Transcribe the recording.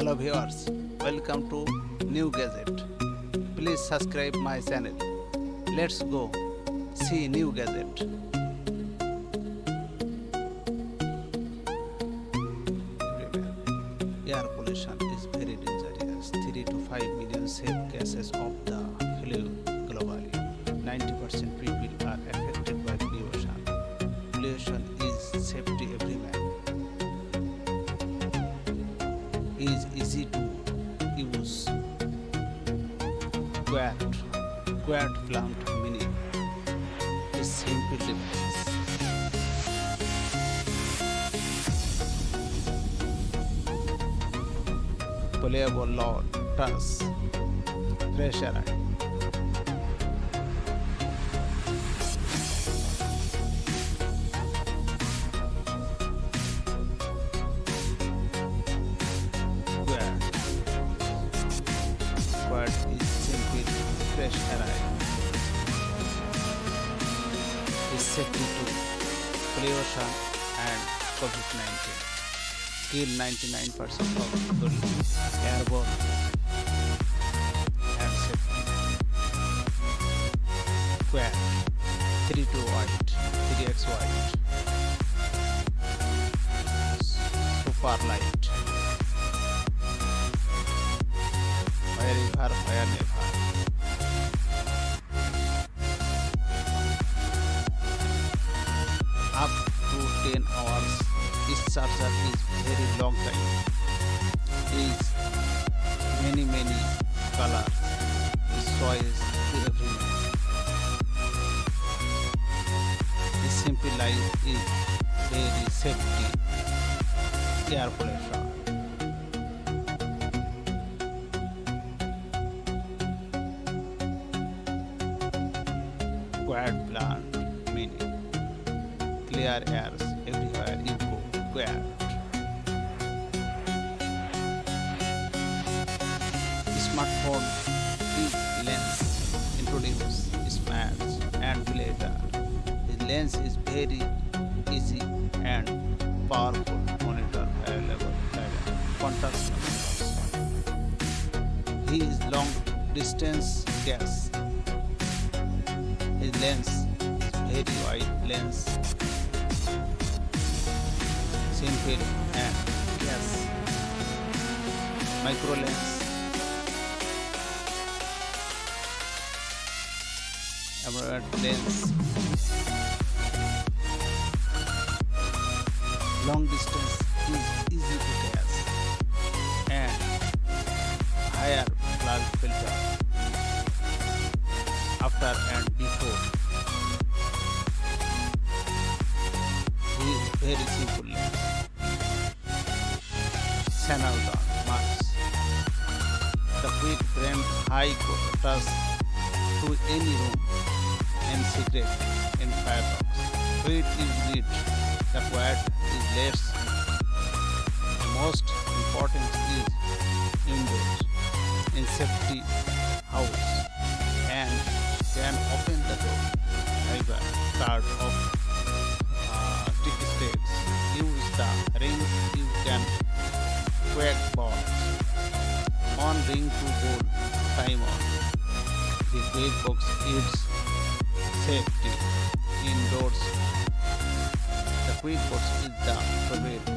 Hello viewers, welcome to New Gadget. Please subscribe my channel. Let's go see New Gadget. Everywhere. Air pollution is very dangerous. 3 to 5 million safe cases of the flu globally. 90% people are affected by pollution. Pollution is safety everywhere. Is easy to use. Quad plant meaning is simple device. Playable load, touch, fresh air. Quad is simple fresh air. Is safety to pollution and COVID-19. Kill 99% of the airborne and safety. Quad 3 to white, 3x white. Super light. Wherever, wherever. Up to 10 hours. This charger is very long time. Is many colors. This choice everywhere. This simple life is very safety. Air pollution. Quad plant meaning clear airs everywhere you go. Quad. Smartphone is lens introduce smarts and later. The lens is very easy and powerful monitor available. Contact numbers. He is long distance gas. His lens is very wide lens, simple and gas. Micro lens, emerald lens, long distance is easy to gas and higher plug filter. After and before. He is very simple lens. Channel down marks. The quick brand high touch to any room and secret in Firefox. Quick is read. The quad is less. The most important is indoors in safety house and can open the door. Either card of stick stakes. Use the rings you can quack balls. On ring to goal. Time on. The quick box is safety indoors. The quick box is the favorite